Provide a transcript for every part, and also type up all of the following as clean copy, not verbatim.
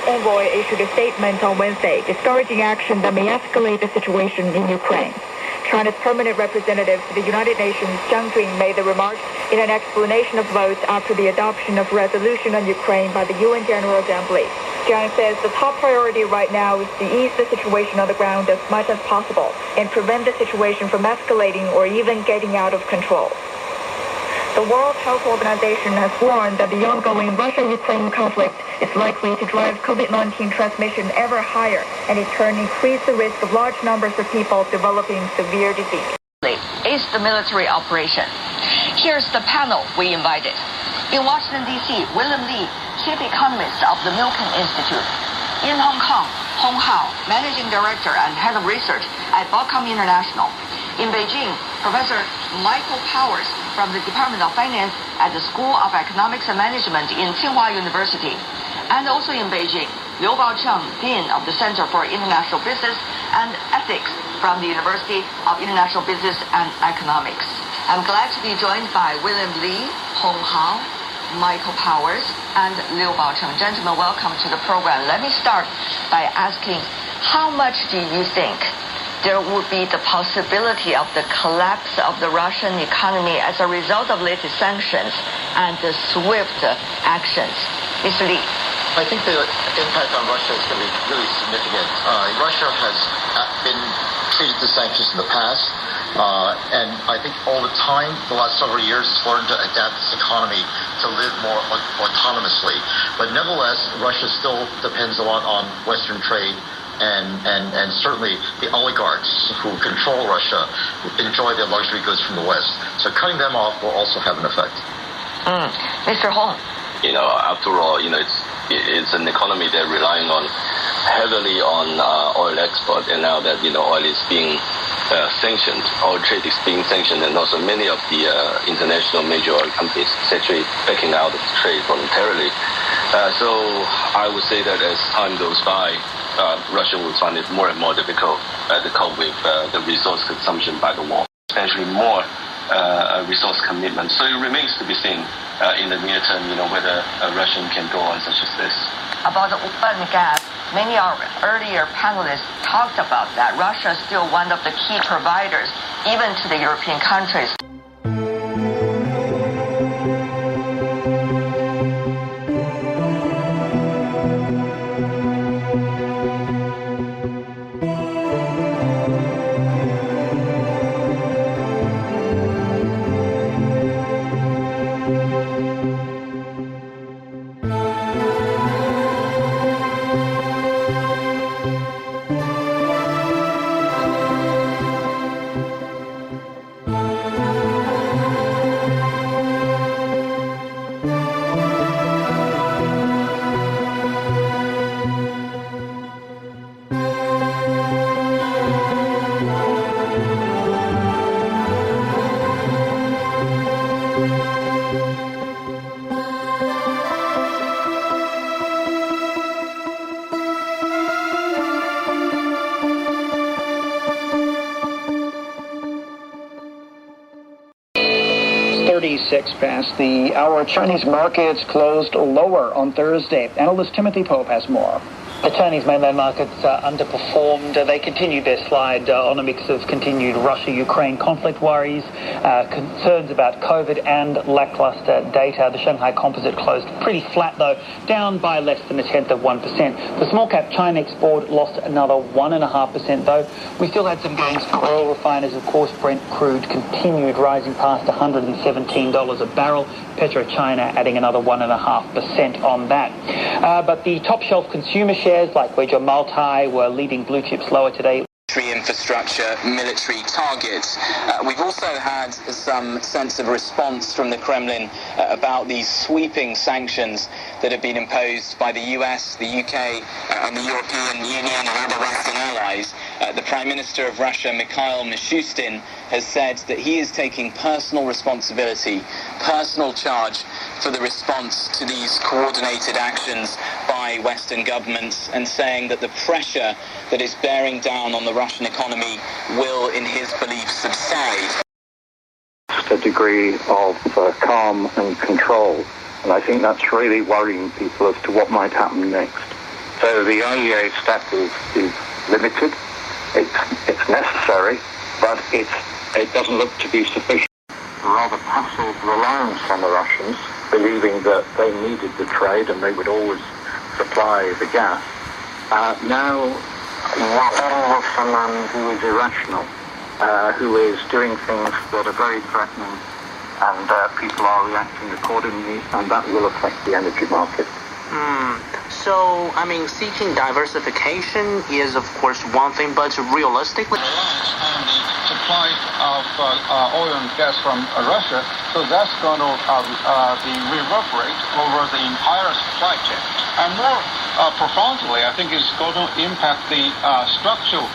envoy issued a statement on Wednesday discouraging action that may escalate the situation in Ukraine. China's permanent representative to the United Nations, Jiang Jun, made the remarks in an explanation of votes after the adoption of resolution on Ukraine by the UN General Assembly. Jiang says the top priority right now is to ease the situation on the ground as much as possible and prevent the situation from escalating or even getting out of control. The World Health Organization has warned that the ongoing Russia-Ukraine conflict is likely to drive COVID-19 transmission ever higher and in turn increase the risk of large numbers of people developing severe disease. Is the military operation. Here's the panel we invited. In Washington, D.C., William Li, Chief Economist of the Milken Institute. In Hong Kong, Hong Hao, Managing Director and Head of Research at BOGGLING International. In Beijing, Professor Michael Powers from the Department of Finance at the School of Economics and Management in Tsinghua University. And also in Beijing, Liu Baocheng, Dean of the Center for International Business and Ethics from the University of International Business and Economics. I'm glad to be joined by William Li, Hong Hao, Michael Powers, and Liu Baocheng. Gentlemen, welcome to the program. Let me start by asking, how much do you think there would be the possibility of the collapse of the Russian economy as a result of latest sanctions and the swift actions? Mr. Li. I think the impact on Russia is going to be really significant. Russia has been treated to sanctions in the past, and I think all the time, the last several years, it's learned to adapt its economy to live more autonomously. But nevertheless, Russia still depends a lot on Western trade. And certainly the oligarchs who control Russia enjoy their luxury goods from the West. So cutting them off will also have an effect. Mr. Hong. After all, it's an economy they're relying on heavily on oil export, and now that oil is being sanctioned, oil trade is being sanctioned, and also many of the international major oil companies essentially backing out of the trade voluntarily. So I would say that as time goes by, Russia will find it more and more difficult to cope with the resource consumption by the war, essentially more resource commitment. So it remains to be seen in the near term, whether Russia can go on such as this. About the oil and gas, many of our earlier panelists talked about that. Russia is still one of the key providers, even to the European countries. Past the hour. Chinese markets closed lower on Thursday. Analyst Timothy Pope has more. The Chinese mainland markets underperformed. They continued their slide on a mix of continued Russia-Ukraine conflict worries, concerns about COVID and lackluster data. The Shanghai Composite closed pretty flat, though, down by less than 0.1%. The small-cap China export lost another 1.5%, though. We still had some gains for oil refiners. Of course, Brent crude continued rising past $117 a barrel. PetroChina adding another 1.5% on that. But the top-shelf consumer shares like Weijiu Multi were leading blue chips lower today. Infrastructure, military targets. We've also had some sense of response from the Kremlin about these sweeping sanctions that have been imposed by the US, the UK, and the European Union and other Western allies. The Prime Minister of Russia, Mikhail Mishustin, has said that he is taking personal responsibility, personal charge for the response to these coordinated actions by Western governments, and saying that the pressure that is bearing down on the Russian economy will, in his belief, subside. A degree of calm and control, and I think that's really worrying people as to what might happen next. So the IEA status is limited. It's necessary, but it doesn't look to be sufficient. A rather passive reliance on the Russians, believing that they needed the trade and they would always supply the gas. Now we're dealing with someone who is irrational, who is doing things that are very threatening, and people are reacting accordingly, and that will affect the energy market. So, I mean, seeking diversification is, of course, one thing, but realistically... Reliance on the supply of oil and gas from Russia, so that's going to reverberate over the entire supply chain. And more profoundly, I think it's going to impact the structural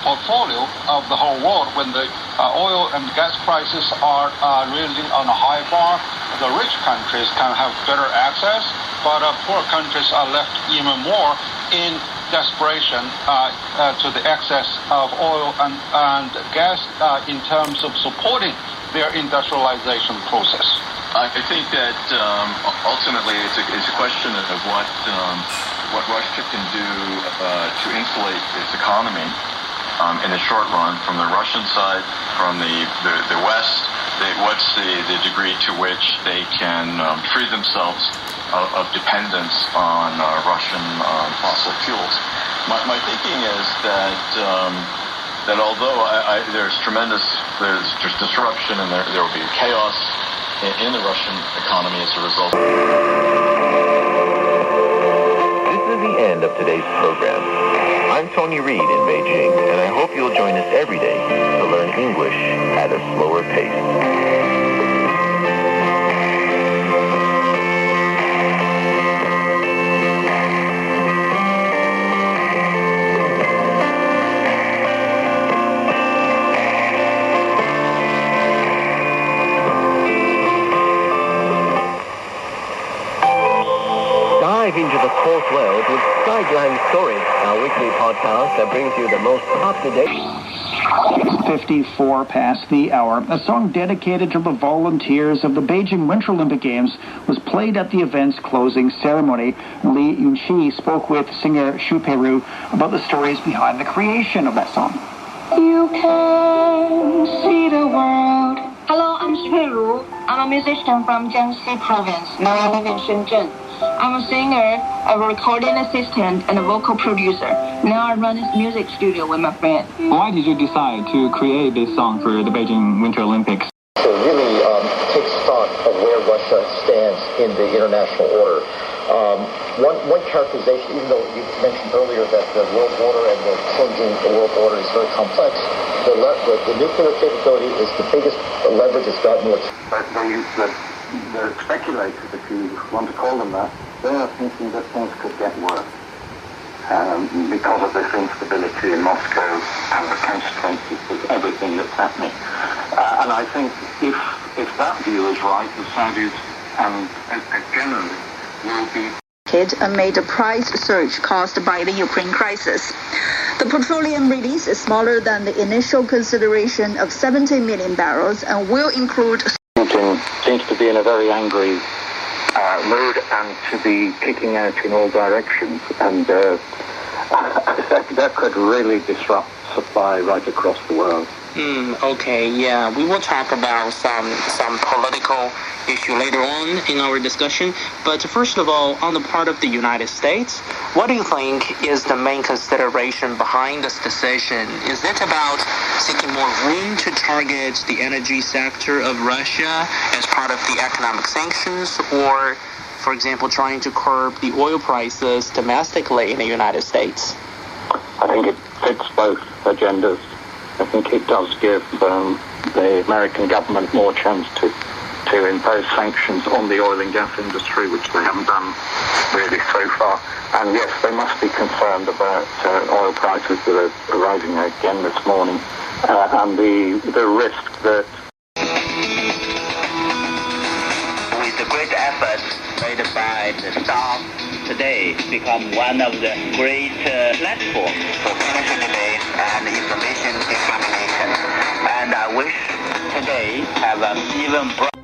portfolio of the whole world. When the oil and gas prices are really on a high bar, the rich countries can have better access, but poor countries are left even more in desperation to the excess of oil and gas in terms of supporting their industrialization process. I think that ultimately it's a question of what Russia can do to insulate its economy in the short run. From the Russian side, from the West, what's the degree to which they can free themselves of dependence on Russian fossil fuels. My thinking is that although there's disruption and there will be chaos in the Russian economy as a result. This is the end of today's program. I'm Tony Reed in Beijing, and I hope you'll join us every day to learn English at a slower pace. Dive into the fourth world with Sideline Stories, our weekly podcast that brings you the most up-to-date. 54 past the hour. A song dedicated to the volunteers of the Beijing Winter Olympic Games was played at the event's closing ceremony. Li Yunqi spoke with singer Xu Peiru about the stories behind the creation of that song. You can see the world. Hello, I'm Xu Peiru. I'm a musician from Jiangxi province. Now I live in Shenzhen. I'm a singer, a recording assistant, and a vocal producer. Now I run this music studio with my friend. Why did you decide to create this song for the Beijing Winter Olympics? To really take stock of where Russia stands in the international order. One characterization, even though you mentioned earlier that the world order and the changing the world order is very complex, the nuclear capability is the biggest leverage it's got in The speculators, if you want to call them that, they are thinking that things could get worse because of this instability in Moscow and the consequences of everything that's happening. And I think if that view is right, the Saudis and generally will be amid a price surge caused by the Ukraine crisis. The petroleum release is smaller than the initial consideration of 70 million barrels and will include... Putin seems to be in a very angry mood and to be kicking out in all directions, and that could really disrupt supply right across the world. Okay, yeah, we will talk about some political issue later on in our discussion. But first of all, on the part of the United States, what do you think is the main consideration behind this decision? Is it about seeking more room to target the energy sector of Russia as part of the economic sanctions, or, for example, trying to curb the oil prices domestically in the United States? I think it fits both agendas. I think it does give the American government more chance to impose sanctions on the oil and gas industry, which they haven't done really so far. And yes, they must be concerned about oil prices that are rising again this morning, and the risk that... With the great efforts made by the staff today become one of the great platforms for policy debate and information dissemination. And I wish today have an even broader